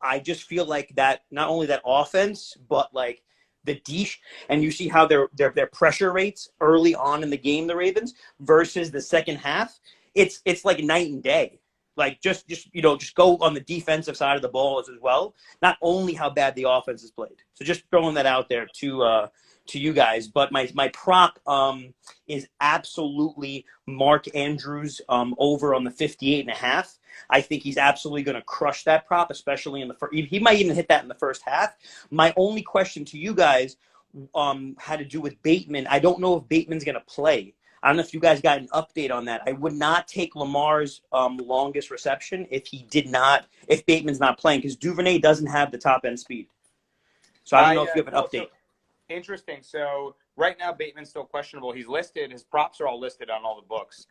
I just feel like that not only that offense, but like the Deesh, and you see how their pressure rates early on in the game, the Ravens versus the second half, it's like night and day. Like just just go on the defensive side of the ball as well. Not only how bad the offense is played. So just throwing that out there to you guys. But my prop is absolutely Mark Andrews over on the 58.5. I think he's absolutely going to crush that prop, especially in the first. He might even hit that in the first half. My only question to you guys had to do with Bateman. I don't know if Bateman's going to play. I don't know if you guys got an update on that. I would not take Lamar's longest reception if Bateman's not playing, because Duvernay doesn't have the top end speed. So I don't know if you have an update. Interesting. So right now Bateman's still questionable. He's listed. His props are all listed on all the books,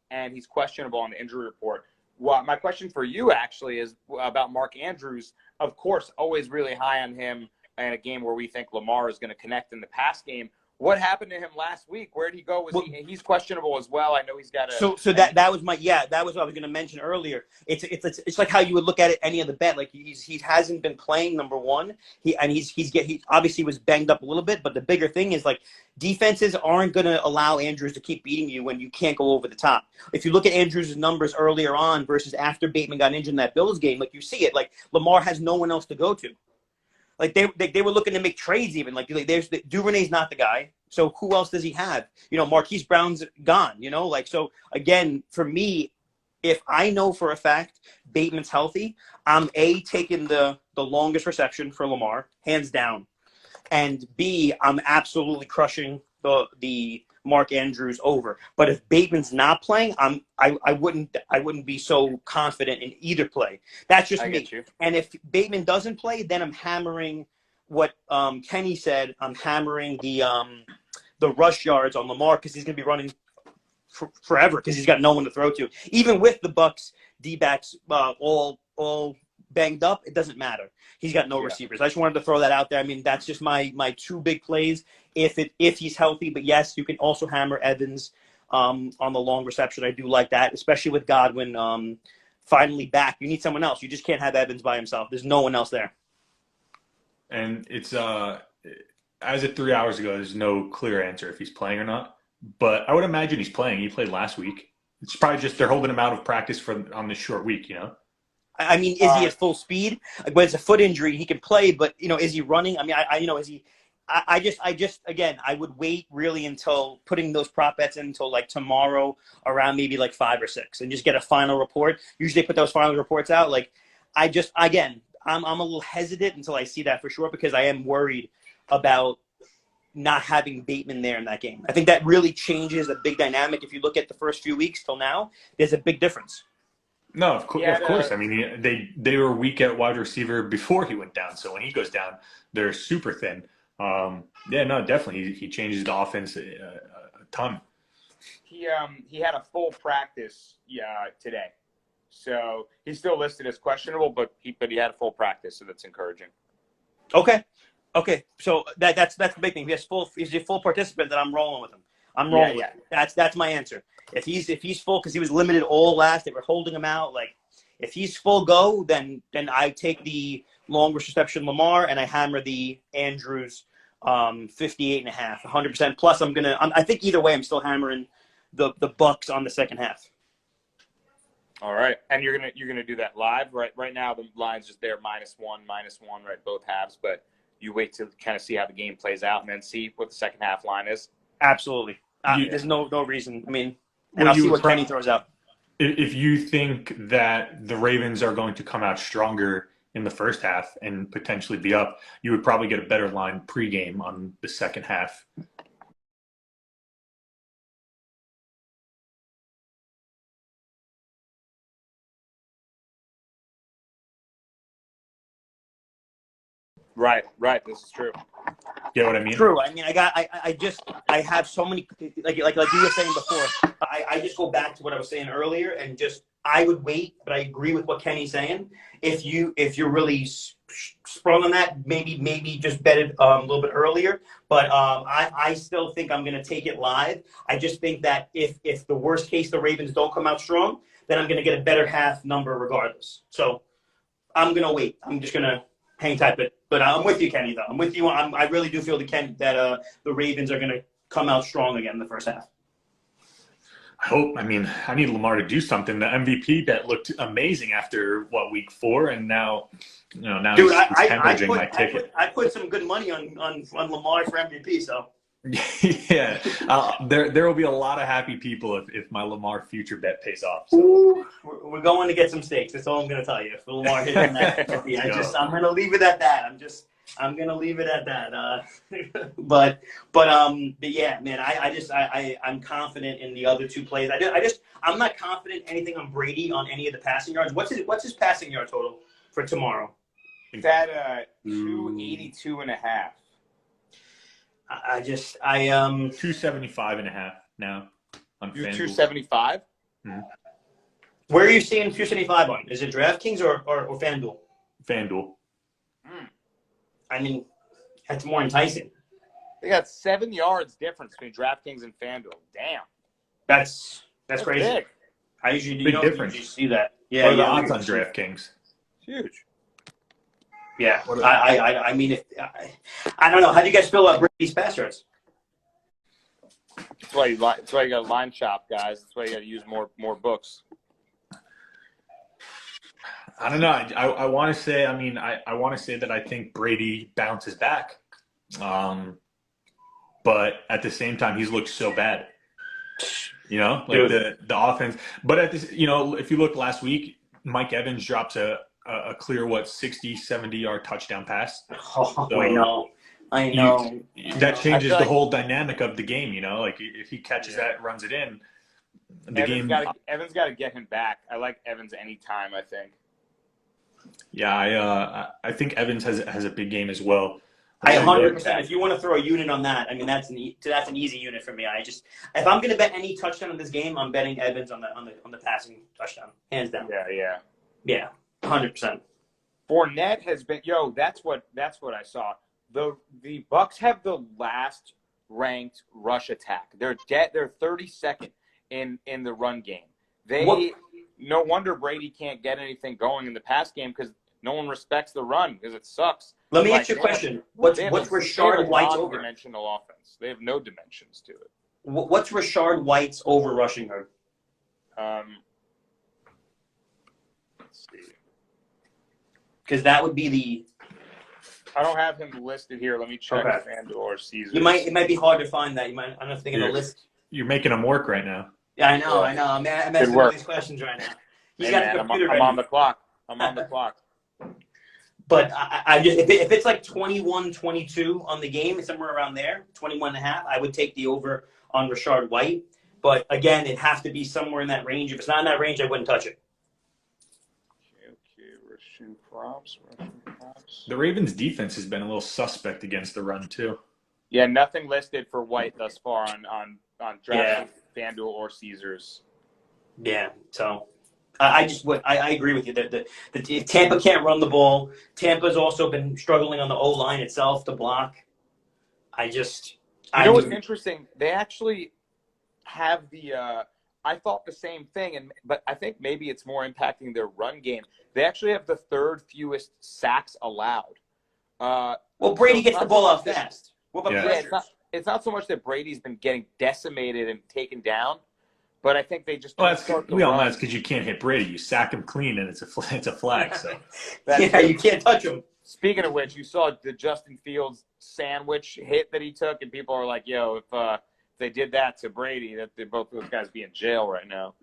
and he's questionable on the injury report. Well, my question for you actually is about Mark Andrews. Of course, always really high on him in a game where we think Lamar is going to connect in the pass game. What happened to him last week? Where did he go? He's questionable as well. I know he's got a. So that was that was what I was going to mention earlier. It's like how you would look at it any other bet. Like he hasn't been playing, number one. He obviously was banged up a little bit, but the bigger thing is like defenses aren't going to allow Andrews to keep beating you when you can't go over the top. If you look at Andrews' numbers earlier on versus after Bateman got injured in that Bills game, like you see it, like Lamar has no one else to go to. Like they were looking to make trades even. Like there's Duvernay's not the guy. So who else does he have? Marquise Brown's gone. So again, for me, if I know for a fact Bateman's healthy, I'm taking the longest reception for Lamar, hands down, and B, I'm absolutely crushing the Mark Andrews over. But if Bateman's not playing, I wouldn't be so confident in either play. That's just me. And if Bateman doesn't play, then I'm hammering what Kenny said. I'm hammering the rush yards on Lamar, because he's going to be running forever because he's got no one to throw to. Even with the Bucs D-backs all banged up, it doesn't matter. He's got no receivers. I just wanted to throw that out there. I mean, that's just my two big plays if he's healthy. But yes, you can also hammer Evans on the long reception. I do like that, especially with Godwin finally back. You need someone else. You just can't have Evans by himself. There's no one else there. And it's as of 3 hours ago, there's no clear answer if he's playing or not. But I would imagine he's playing. He played last week. It's probably just they're holding him out of practice on this short week, I mean, is he at full speed? Like, when it's a foot injury, he can play, but is he running? I mean, is he? I just again, I would wait really until putting those prop bets in until like tomorrow around maybe like 5 or 6, and just get a final report. Usually, they put those final reports out. Like, I'm a little hesitant until I see that for sure, because I am worried about not having Bateman there in that game. I think that really changes a big dynamic. If you look at the first few weeks till now, there's a big difference. No, of course. I mean, they were weak at wide receiver before he went down. So when he goes down, they're super thin. Definitely. He changes the offense a ton. He had a full practice today. So he's still listed as questionable, but he had a full practice, so that's encouraging. Okay. So that's the big thing. If he's a full participant, then I'm rolling with him. I'm rolling with him. That's my answer. If he's full, because he was limited all last, they were holding him out. Like, if he's full go, then I take the longest reception Lamar, and I hammer the Andrews 58.5, 100%. Plus, I think either way, I'm still hammering the Bucs on the second half. All right, and you're gonna do that live, right? Right now, the line's just there, -1, right, both halves. But you wait to kind of see how the game plays out, and then see what the second half line is. Absolutely. There's no reason. I mean, and I'll see what Kenny throws out. If you think that the Ravens are going to come out stronger in the first half and potentially be up, you would probably get a better line pregame on the second half. Right. This is true. You know what I mean? True. I mean, I have so many, like you were saying before, I just go back to what I was saying earlier, and just, I would wait, but I agree with what Kenny's saying. If you're really sprung on that, maybe just bet it a little bit earlier. But I still think I'm going to take it live. I just think that if the worst case, the Ravens don't come out strong, then I'm going to get a better half number regardless. So I'm gonna wait. I'm just gonna hang tight. But I'm with you, Kenny. Though I'm with you. I really do feel that the Ravens are gonna come out strong again in the first half. I hope. I mean, I need Lamar to do something. The MVP bet looked amazing after week 4, and now, now Dude, he's hemorrhaging my ticket. I put some good money on Lamar for MVP. So Yeah, there will be a lot of happy people if my Lamar future bet pays off. So. ooh, we're going to get some steaks. That's all I'm gonna tell you. If Lamar hits on that, I'm gonna leave it at that. I'm gonna leave it at that. But yeah, man, I'm confident in the other two plays. I'm not confident anything on Brady on any of the passing yards. What's his passing yard total for tomorrow? It's at 282.5. 275.5 now on You FanDuel. 275? Where are you seeing 275 on? Is it DraftKings or FanDuel? FanDuel. I mean, that's more enticing. They got 7 yards difference between DraftKings and FanDuel. Damn. That's crazy. Big. I usually Big don't difference. usually see that. Yeah, What are the yeah, odds on DraftKings? Huge. Yeah, I mean, I don't know. How do you guys feel about Brady's pass yards? That's why you got to line shop, guys. That's why you got to use more books. I don't know. I want to say. I mean, I want to say that I think Brady bounces back, but at the same time, he's looked so bad. The offense. But at this, if you look last week, Mike Evans drops a clear 60, 70-yard touchdown pass. Oh, So I know. That changes the like whole dynamic of the game. Like if he catches that, runs it in, Evans got to get him back. I like Evans anytime, I think. Yeah, I think Evans has a big game as well. I 100%. If you want to throw a unit on that, I mean that's an easy unit for me. If I'm going to bet any touchdown in this game, I'm betting Evans on the passing touchdown, hands down. Yeah, 100%. Fournette has been That's what I saw. The Bucks have the last ranked rush attack. They're 32nd in the run game. No wonder Brady can't get anything going in the pass game because no one respects the run because it sucks. Let me ask you a question. What's Rashard White's over? Dimensional offense. They have no dimensions to it. What's Rashard White's over rushing her? Let's see. Because that would be the. I don't have him listed here. Let me check Okay. FanDuel or Caesars. It might be hard to find that. I don't know if they're going to list. You're making him work right now. Yeah, I know. I'm asking all these questions right now. He's got the computer ready. I'm on the clock. But I just if it's like 21-22 on the game, somewhere around there, 21.5, I would take the over on Rashard White. But again, it has to be somewhere in that range. If it's not in that range, I wouldn't touch it. Okay, Russian props. The Ravens' defense has been a little suspect against the run too. Yeah, nothing listed for White thus far on DraftKings, FanDuel, or Caesars. Yeah, so I agree with you. If Tampa can't run the ball, Tampa's also been struggling on the O-line itself to block. What's interesting? They actually have I thought the same thing, but I think maybe it's more impacting their run game. They actually have the third fewest sacks allowed. Well, Brady gets the ball out fast. What about pressures? It's not so much that Brady's been getting decimated and taken down, but I think they just. We all know it's because you can't hit Brady. You sack him clean, and it's a flag. So you can't touch him. Speaking of which, you saw the Justin Fields sandwich hit that he took, and people are like, "Yo, if they did that to Brady, that both those guys be in jail right now."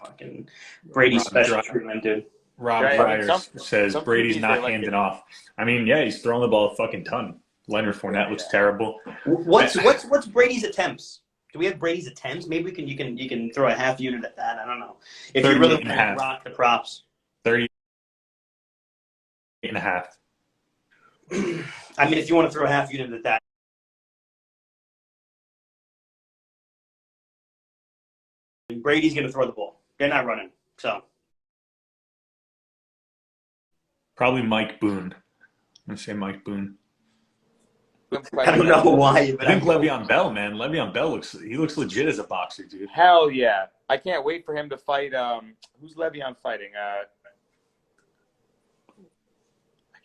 Fucking Brady special treatment, dude. Rob Myers says Brady's not handing off. I mean, yeah, he's throwing the ball a fucking ton. Leonard Fournette looks terrible. What's Brady's attempts? Do we have Brady's attempts? Maybe you can throw a half unit at that. I don't know. If you really want to rock the props. 38.5. I mean, if you want to throw a half unit at that. Brady's going to throw the ball. They're not running. So. Probably Mike Boone. I'm going to say Mike Boone. I don't know why. But I think Le'Veon Bell, man. Le'Veon Bell looks legit as a boxer, dude. Hell yeah. I can't wait for him to fight. Who's Le'Veon fighting?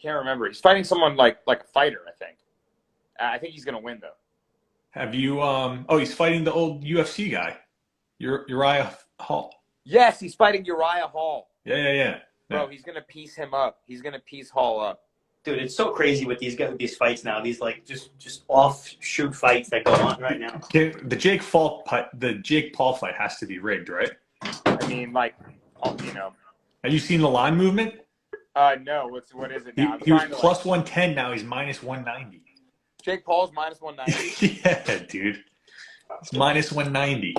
can't remember. He's fighting someone like a fighter, I think. I think he's gonna win though. Have you? Oh, he's fighting the old UFC guy, Uriah Hall. Yes, he's fighting Uriah Hall. Yeah. Bro, he's gonna piece him up. He's gonna piece Hall up. Dude, it's so crazy with these guys, with these fights now. These like just offshoot fights that go on right now. Okay, the Jake Paul fight has to be rigged, right? I mean, like, you know. Have you seen the line movement? No. What is it now? He was plus 110. Now he's minus 190. Jake Paul's minus 190. Yeah, dude. It's minus 190.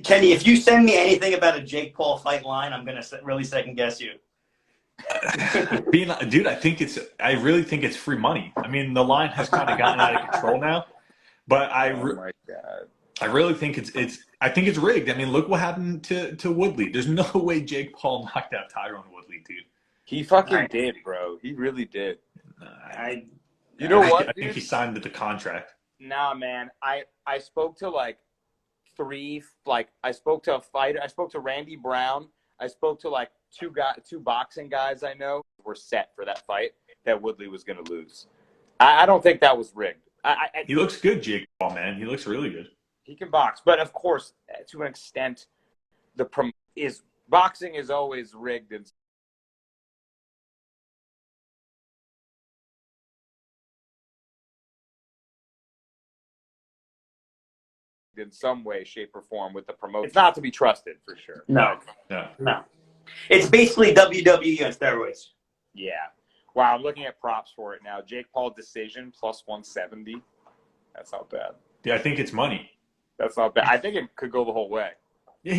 Kenny, if you send me anything about a Jake Paul fight line, I'm gonna really second guess you. Dude, I really think it's free money. I mean, the line has kind of gotten out of control now, but Oh my God. I really think I think it's rigged. I mean, look what happened to Woodley. There's no way Jake Paul knocked out Tyron Woodley, dude. He fucking did, bro. He really did. You know what, I think he signed the contract. Nah, man. I spoke to like I spoke to a fighter. I spoke to Randy Brown. I spoke to like two boxing guys I know were set for that fight that Woodley was going to lose. I don't think that was rigged. He looks good, Jake Paul, man. He looks really good. He can box, but of course, to an extent, boxing is always rigged in some way, shape, or form with the promotion. It's not to be trusted for sure. No. No. It's basically WWE on steroids. Yeah. Wow, I'm looking at props for it now. Jake Paul decision plus 170. That's not bad. Yeah, I think it's money. That's not bad. I think it could go the whole way. Yeah,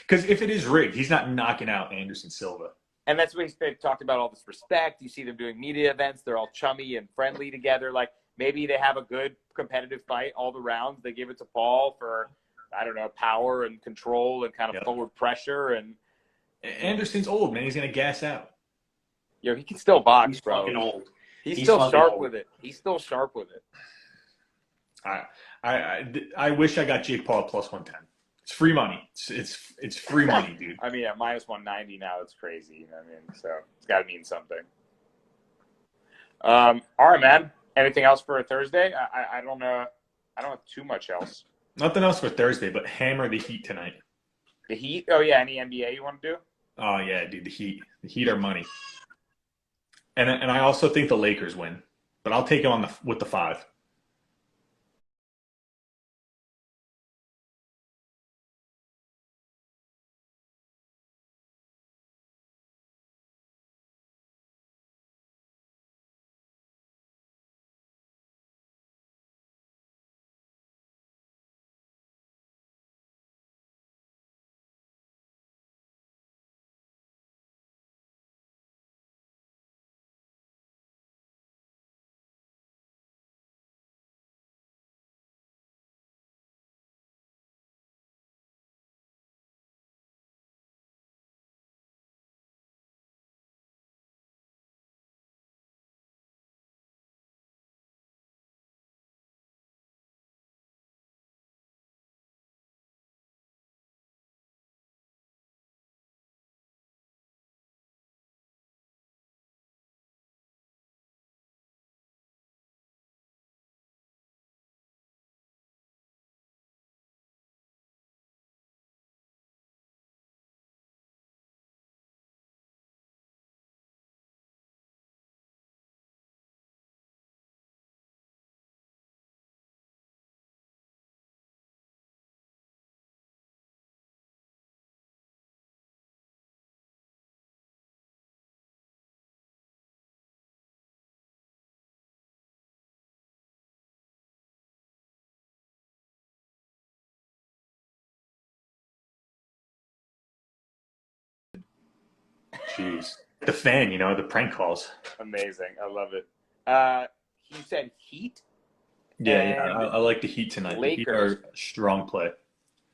because if it is rigged, he's not knocking out Anderson Silva. And that's what they talked about, all this respect. You see them doing media events. They're all chummy and friendly together. Like, maybe they have a good competitive fight all the rounds. They give it to Paul for, I don't know, power and control and kind of forward pressure. And Anderson's old, man. He's going to gas out. Yo, he can still box, He's bro. fucking old. He's He's still fucking sharp old. with it. He's still sharp with it. I wish I got Jake Paul at plus 110. It's free money. It's free money, dude. I mean, at minus 190 now, it's crazy. You know what I mean? So it's got to mean something. All right, man. Anything else for a Thursday? I don't know. I don't have too much else. Nothing else for Thursday, but hammer the Heat tonight. The Heat? Oh, yeah. Any NBA you want to do? Oh, yeah, dude. The Heat. The Heat are money. And I also think the Lakers win. But I'll take them with the 5. Jeez. The fan, the prank calls. Amazing. I love it. You said Heat? Yeah, I like the Heat tonight. Lakers. The Heat are a strong play.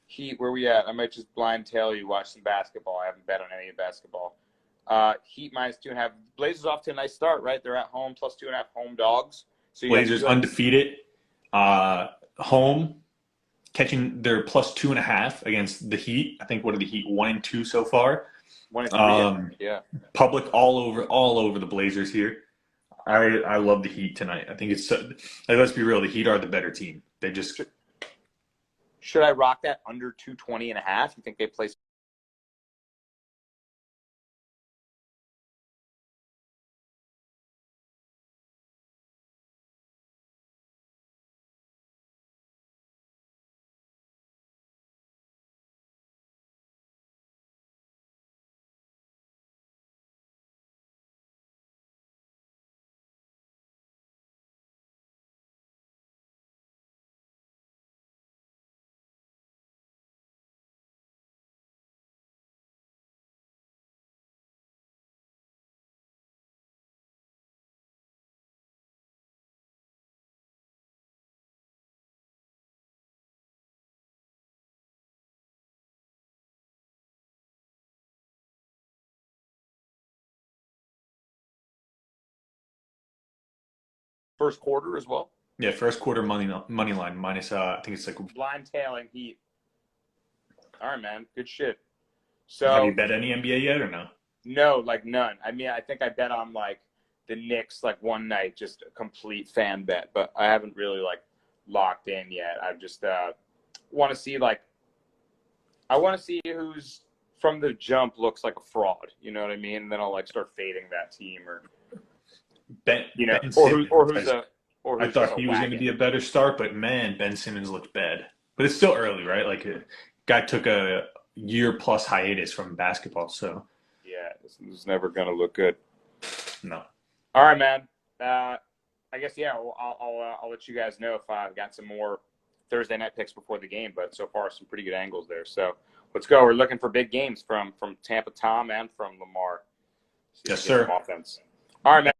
Heat, where we at? I might just blind tail you, watch some basketball. I haven't bet on any basketball. Heat minus 2.5. Blazers off to a nice start, right? They're at home, plus 2.5 home dogs. So Blazers undefeated. Home, catching their plus 2.5 against the Heat. I think, what are the Heat, 1-2 so far? 1-3. Yeah. Public all over the Blazers here. I love the Heat tonight. I think it's like, let's be real, the Heat are the better team. They just Should I rock that under 220.5? You think they play? First quarter as well. yeah, first quarter money line minus I think it's like Blind tailing Heat. All right, man. Good shit. have you So bet any NBA yet or no? no, like none. I mean, I think I bet on like the Knicks like one night, just a complete fan bet, but I haven't really like locked in yet. I just want to see like I want to see who's from the jump looks like a fraud. You know what I mean? And then I'll like start fading that team or Ben or who's Simmons. a or I who's thought just a he was going to wagon. be a better start, but man, Ben Simmons looked bad. But it's still early, right? Like, guy took a year plus hiatus from basketball, so Yeah, this is never gonna look good. no. All right, man. I guess yeah. I'll let you guys know if I've got some more Thursday night picks before the game. But so far, some pretty good angles there. So let's go. We're looking for big games from Tampa Tom and from Lamar. See if Yes, we get sir. some offense. All right, man.